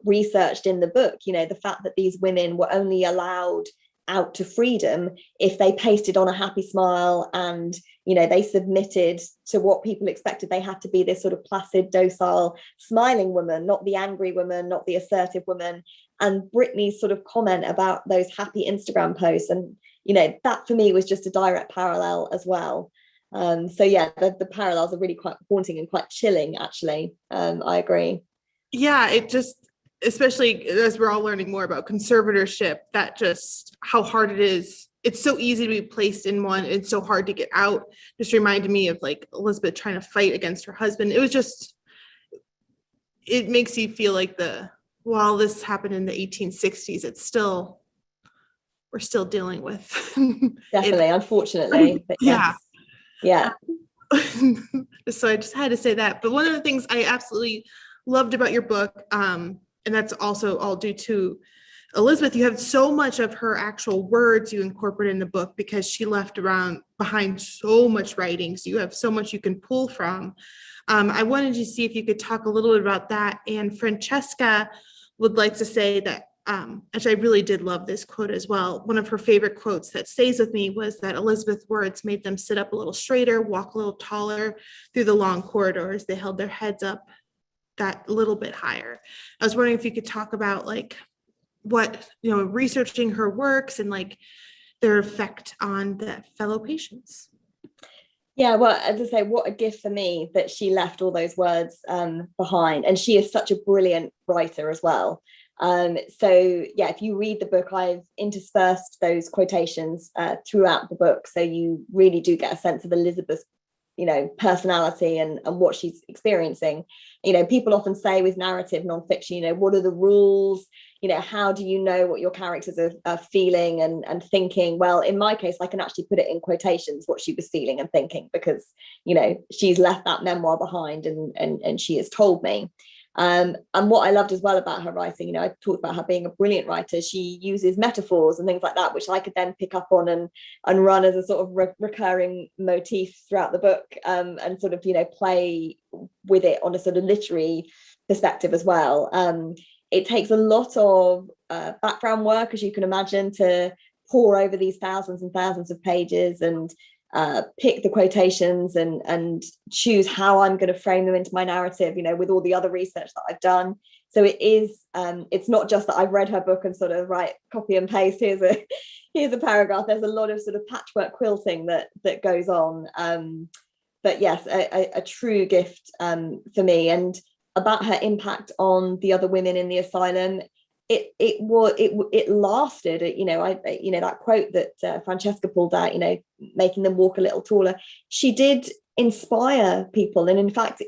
researched in the book. The fact that these women were only allowed out to freedom if they pasted on a happy smile and, they submitted to what people expected. They had to be this sort of placid, docile, smiling woman, not the angry woman, not the assertive woman. And Britney's sort of comment about those happy Instagram posts, and, that for me was just a direct parallel as well. So yeah, the parallels are really quite haunting and quite chilling, actually. I agree. Yeah, it just, especially as we're all learning more about conservatorship, that just how hard it is. It's so easy to be placed in one. It's so hard to get out. Just reminded me of like Elizabeth trying to fight against her husband. It was just, it makes you feel like while this happened in the 1860s, it's still we're still dealing with. Definitely, unfortunately, but yeah. Yeah. So I just had to say that. But one of the things I absolutely loved about your book, and that's also all due to Elizabeth, you have so much of her actual words you incorporate in the book because she left around behind so much writing. So you have so much you can pull from. I wanted to see if you could talk a little bit about that. And Francesca would like to say that, actually, I really did love this quote as well. One of her favorite quotes that stays with me was that Elizabeth's words made them sit up a little straighter, walk a little taller through the long corridors. They held their heads up that little bit higher. I was wondering if you could talk about like what, researching her works and like their effect on the fellow patients. Yeah, well, as I say, what a gift for me that she left all those words behind. And she is such a brilliant writer as well. So yeah, if you read the book, I've interspersed those quotations throughout the book. So you really do get a sense of Elizabeth's, personality and what she's experiencing. People often say with narrative nonfiction, what are the rules? How do you know what your characters are feeling and thinking? Well, in my case, I can actually put it in quotations what she was feeling and thinking because, she's left that memoir behind and she has told me. And what I loved as well about her writing, I talked about her being a brilliant writer. She uses metaphors and things like that, which I could then pick up on and run as a sort of recurring motif throughout the book, and sort of, play with it on a sort of literary perspective as well. It takes a lot of background work, as you can imagine, to pore over these thousands and thousands of pages and pick the quotations and choose how I'm going to frame them into my narrative, with all the other research that I've done. So it is, it's not just that I've read her book and sort of copy and paste, here's a paragraph. There's a lot of sort of patchwork quilting that goes on. But yes, a true gift for me. And about her impact on the other women in the asylum, it lasted. That quote that Francesca pulled out, making them walk a little taller. She did inspire people, and in fact,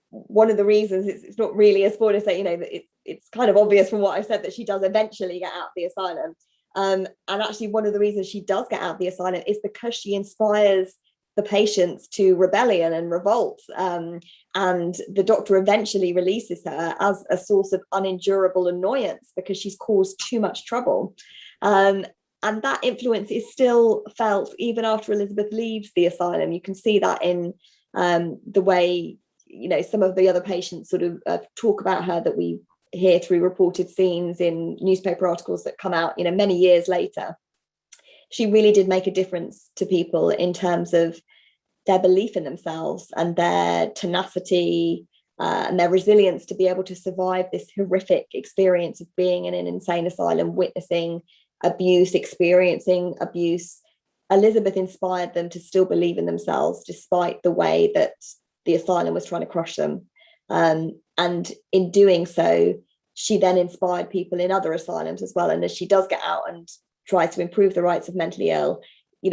one of the reasons it's not really a spoiler to say, that it's kind of obvious from what I said that she does eventually get out of the asylum. And actually, one of the reasons she does get out of the asylum is because she inspires the patients to rebellion and revolt. And the doctor eventually releases her as a source of unendurable annoyance because she's caused too much trouble. And that influence is still felt even after Elizabeth leaves the asylum. You can see that in the way, some of the other patients sort of talk about her that we hear through reported scenes in newspaper articles that come out, many years later. She really did make a difference to people in terms of their belief in themselves and their tenacity and their resilience to be able to survive this horrific experience of being in an insane asylum, witnessing abuse, experiencing abuse. Elizabeth inspired them to still believe in themselves despite the way that the asylum was trying to crush them. And in doing so, she then inspired people in other asylums as well. And as she does get out and try to improve the rights of mentally ill,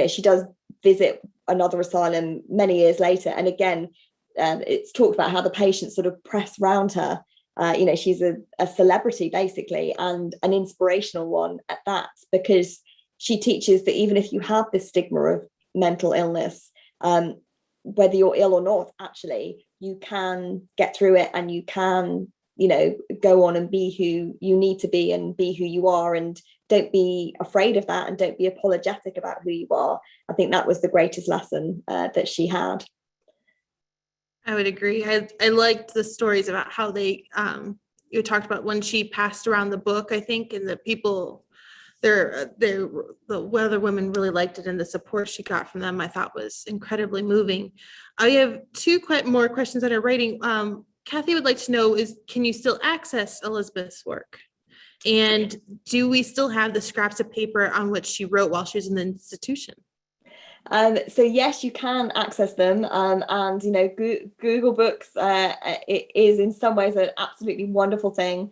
she does visit another asylum many years later. And again, it's talked about how the patients sort of press round her. She's a celebrity basically, and an inspirational one at that, because she teaches that even if you have this stigma of mental illness, whether you're ill or not, actually, you can get through it and you can, go on and be who you need to be and be who you are, and don't be afraid of that and don't be apologetic about who you are. I think that was the greatest lesson that she had. I would agree. I liked the stories about how they, you talked about when she passed around the book, I think, and the people, the other women really liked it, and the support she got from them, I thought was incredibly moving. I have two more questions that are writing. Kathy would like to know can you still access Elizabeth's work? And do we still have the scraps of paper on which she wrote while she was in the institution? So yes, you can access them, and Google Books it is in some ways an absolutely wonderful thing.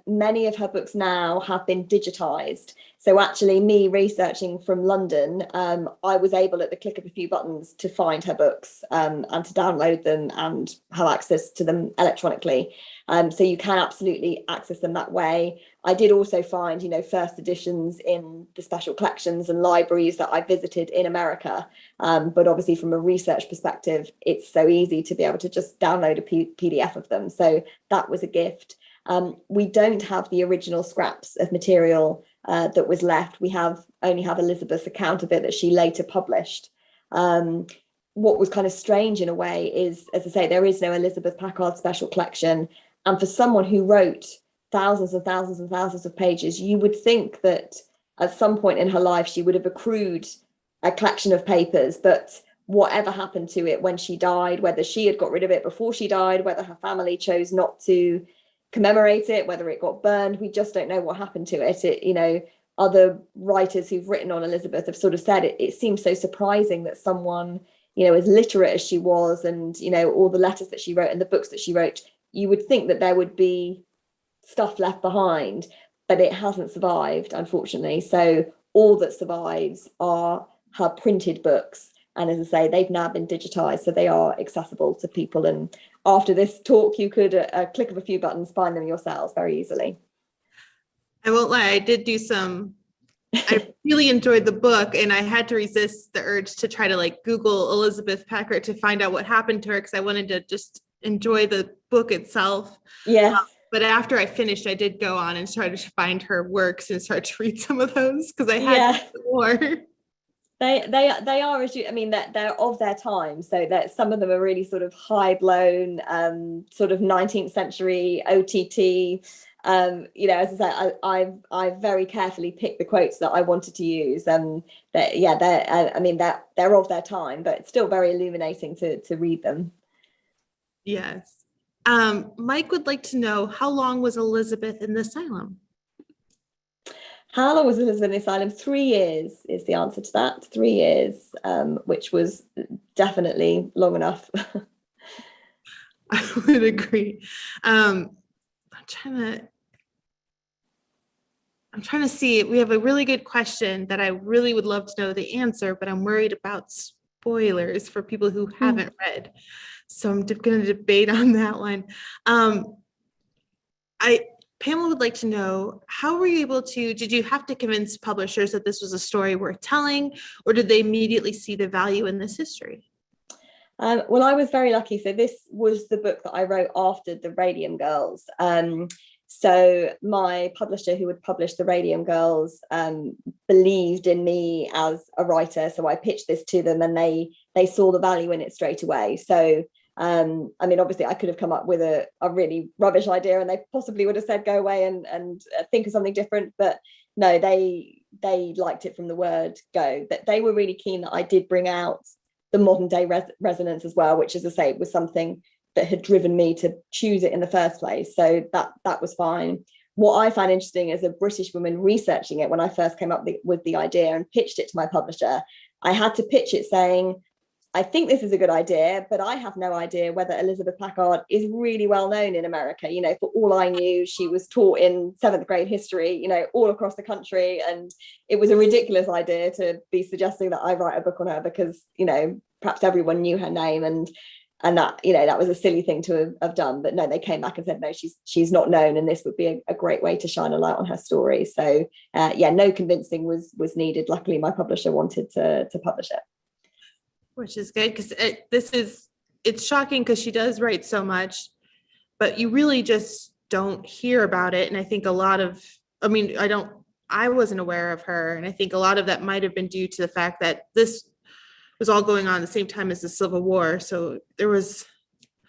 Many of her books now have been digitized. So actually, me researching from London, I was able at the click of a few buttons to find her books and to download them and have access to them electronically. So you can absolutely access them that way. I did also find, first editions in the special collections and libraries that I visited in America. But obviously from a research perspective, it's so easy to be able to just download a PDF of them. So that was a gift. We don't have the original scraps of material that was left. We only have Elizabeth's account of it that she later published. What was kind of strange in a way is, as I say, there is no Elizabeth Packard special collection. And for someone who wrote thousands and thousands and thousands of pages, you would think that at some point in her life, she would have accrued a collection of papers. But whatever happened to it when she died, whether she had got rid of it before she died, whether her family chose not to commemorate it, whether it got burned, we just don't know what happened to it. Other writers who've written on Elizabeth have sort of said it seems so surprising that someone, as literate as she was, and all the letters that she wrote and the books that she wrote, you would think that there would be stuff left behind, but it hasn't survived, unfortunately. So all that survives are her printed books, and as I say, they've now been digitized, so they are accessible to people. And after this talk, you could click of a few buttons find them yourselves very easily. I won't lie, I really enjoyed the book, and I had to resist the urge to try to Google Elizabeth Packard to find out what happened to her, because I wanted to just enjoy the book itself. Yes. But after I finished, I did go on and try to find her works and start to read some of those, because I had more. They are, as that they're of their time, so that some of them are really sort of high blown, sort of 19th century OTT. As I say, I very carefully picked the quotes that I wanted to use, and they're of their time, but it's still very illuminating to read them. Yes. Mike would like to know, how long was Elizabeth in the asylum? How long was Elizabeth in the asylum? 3 years is the answer to that. 3 years, which was definitely long enough. I would agree. I'm trying to see. We have a really good question that I really would love to know the answer, but I'm worried about spoilers for people who haven't read. So I'm going to debate on that one. Pamela would like to know, how were you able to, did you have to convince publishers that this was a story worth telling, or did they immediately see the value in this history? Well, I was very lucky. So this was the book that I wrote after the Radium Girls. So my publisher, who had published the Radium Girls, believed in me as a writer. So I pitched this to them, and they saw the value in it straight away. So obviously I could have come up with a really rubbish idea, and they possibly would have said, go away and think of something different. But no, they liked it from the word go. That they were really keen that I did bring out the modern day resonance as well, which, as I say, was something that had driven me to choose it in the first place. So that was fine. What I found interesting as a British woman researching it, when I first came up with the idea and pitched it to my publisher, I had to pitch it saying, I think this is a good idea, but I have no idea whether Elizabeth Packard is really well known in America. For all I knew, she was taught in 7th grade history, all across the country. And it was a ridiculous idea to be suggesting that I write a book on her, because, perhaps everyone knew her name, and that, that was a silly thing to have done. But no, they came back and said, no, she's not known, and this would be a great way to shine a light on her story. So no convincing was needed. Luckily, my publisher wanted to publish it. Which is good, because it's shocking, because she does write so much, but you really just don't hear about it. And I think I wasn't aware of her. And I think a lot of that might have been due to the fact that this was all going on at the same time as the Civil War. So there was.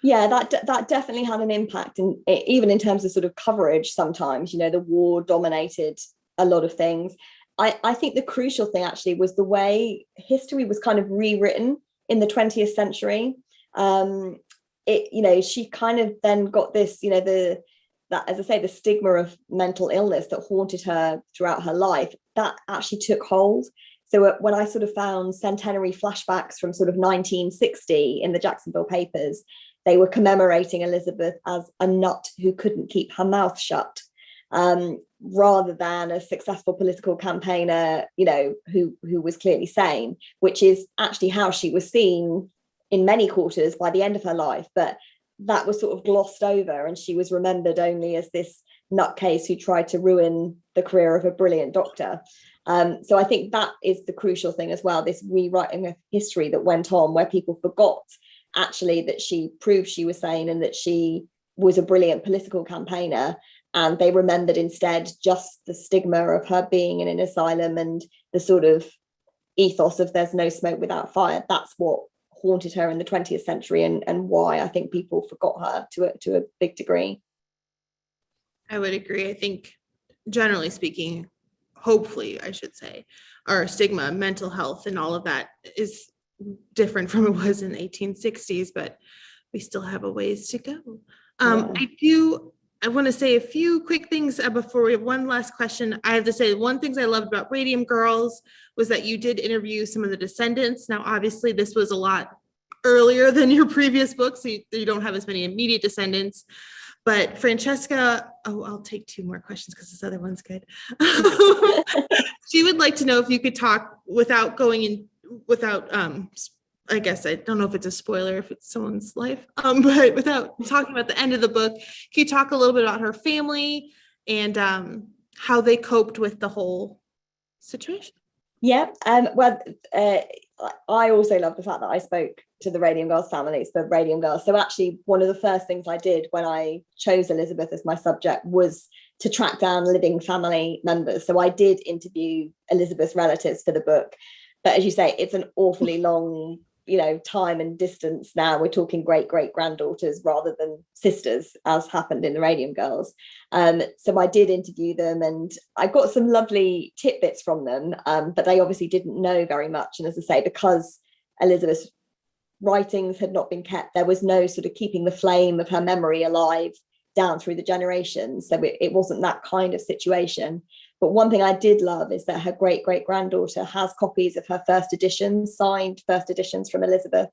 Yeah, that definitely had an impact. And even in terms of sort of coverage, sometimes, the war dominated a lot of things. I think the crucial thing actually was the way history was kind of rewritten in the 20th century. She kind of then got this, that, as I say, the stigma of mental illness that haunted her throughout her life, that actually took hold. So when I sort of found centenary flashbacks from sort of 1960 in the Jacksonville papers, they were commemorating Elizabeth as a nut who couldn't keep her mouth shut. Rather than a successful political campaigner, who was clearly sane, which is actually how she was seen in many quarters by the end of her life. But that was sort of glossed over, and she was remembered only as this nutcase who tried to ruin the career of a brilliant doctor. So I think that is the crucial thing as well, this rewriting of history that went on, where people forgot actually that she proved she was sane and that she was a brilliant political campaigner, and they remembered instead just the stigma of her being in an asylum and the sort of ethos of there's no smoke without fire. That's what haunted her in the 20th century, and why I think people forgot her to a big degree. I would agree. I think generally speaking, hopefully I should say, our stigma, mental health and all of that is different from it was in the 1860s, but we still have a ways to go. I want to say a few quick things before we have one last question. I have to say one thing I loved about Radium Girls was that you did interview some of the descendants. Now, obviously this was a lot earlier than your previous books, so you don't have as many immediate descendants. But Francesca, I'll take two more questions because this other one's good. She would like to know if you could talk without going in, I guess I don't know if it's a spoiler if it's someone's life, but without talking about the end of the book, can you talk a little bit about her family and how they coped with the whole situation? Yeah, well, I also love the fact that I spoke to the Radium Girls families, the Radium Girls. So actually, one of the first things I did when I chose Elizabeth as my subject was to track down living family members. So I did interview Elizabeth's relatives for the book. But as you say, it's an awfully long, time and distance now. We're talking great-great-granddaughters rather than sisters, as happened in the Radium Girls. So I did interview them, and I got some lovely tidbits from them, but they obviously didn't know very much. And as I say, because Elizabeth's writings had not been kept, there was no sort of keeping the flame of her memory alive down through the generations. So it wasn't that kind of situation. But one thing I did love is that her great-great-granddaughter has copies of her first editions, signed first editions from Elizabeth,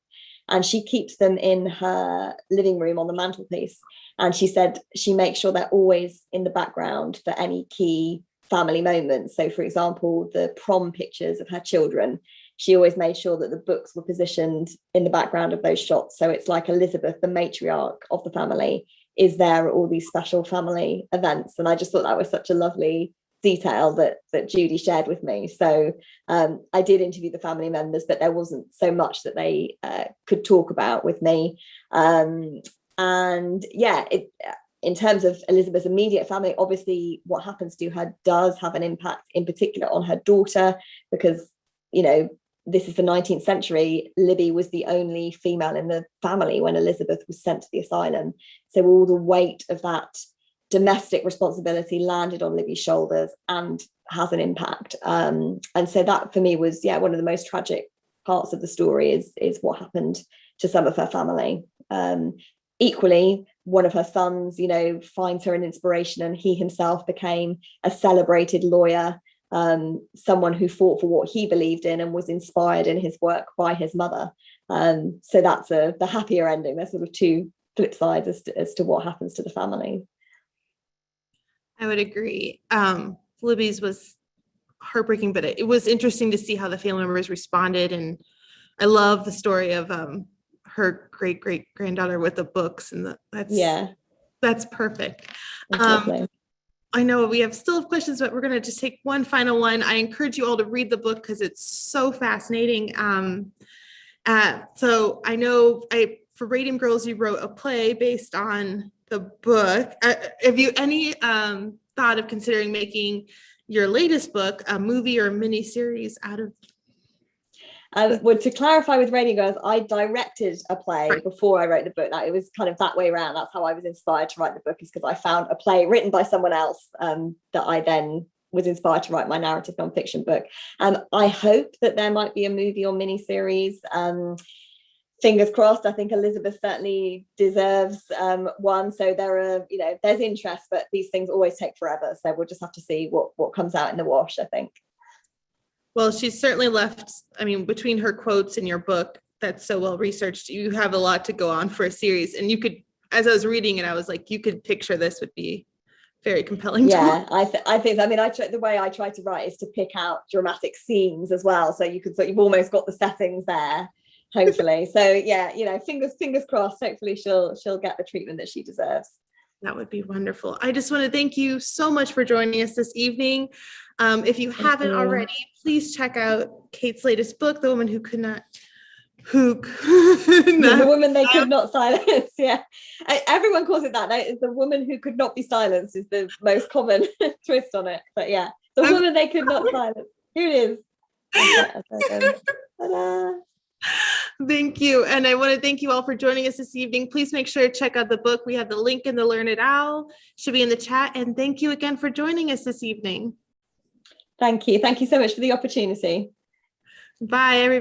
and she keeps them in her living room on the mantelpiece. And she said she makes sure they're always in the background for any key family moments. So, for example, the prom pictures of her children, she always made sure that the books were positioned in the background of those shots. So it's like Elizabeth, the matriarch of the family, is there at all these special family events. And I just thought that was such a lovely detail that Judy shared with me. So I did interview the family members, but there wasn't so much that they could talk about with me. In terms of Elizabeth's immediate family, obviously what happens to her does have an impact in particular on her daughter, because this is the 19th century. Libby was the only female in the family when Elizabeth was sent to the asylum. So all the weight of that domestic responsibility landed on Libby's shoulders and has an impact. And so that for me was, one of the most tragic parts of the story is what happened to some of her family. Equally, one of her sons, finds her an inspiration, and he himself became a celebrated lawyer, someone who fought for what he believed in and was inspired in his work by his mother. So that's the happier ending. There's sort of two flip sides as to what happens to the family. I would agree. Libby's was heartbreaking, but it was interesting to see how the family members responded. And I love the story of her great-great-granddaughter with the books, and that's perfect. I know we still have questions, but we're going to just take one final one. I encourage you all to read the book because it's so fascinating. So I know for Radium Girls, you wrote a play based on the book. Have you any thought of considering making your latest book a movie or a mini series out of? Well, to clarify with Radium Girls, I directed a play before I wrote the book. It was kind of that way around. That's how I was inspired to write the book, is because I found a play written by someone else that I then was inspired to write my narrative nonfiction book. I hope that there might be a movie or mini series. Fingers crossed. I think Elizabeth certainly deserves one. So there's interest, but these things always take forever. So we'll just have to see what comes out in the wash, I think. Well, she's certainly left, between her quotes in your book, that's so well researched, you have a lot to go on for a series. And you could, as I was reading it, I was like, you could picture this would be very compelling. Yeah, I think, the way I try to write is to pick out dramatic scenes as well. So you've almost got the settings there. hopefully. So yeah, fingers crossed. Hopefully she'll get the treatment that she deserves. That would be wonderful. I just want to thank you so much for joining us this evening. If you haven't already, please check out Kate's latest book, The Woman Who Could Not. The woman they could not silence. Yeah, everyone calls it that. It's the woman who could not be silenced is the most common twist on it. But yeah, the woman they could not silence. Here it is. Ta-da. Thank you. And I want to thank you all for joining us this evening. Please make sure to check out the book. We have the link in the Learned Owl. Should be in the chat. And thank you again for joining us this evening. Thank you. Thank you so much for the opportunity. Bye, everybody.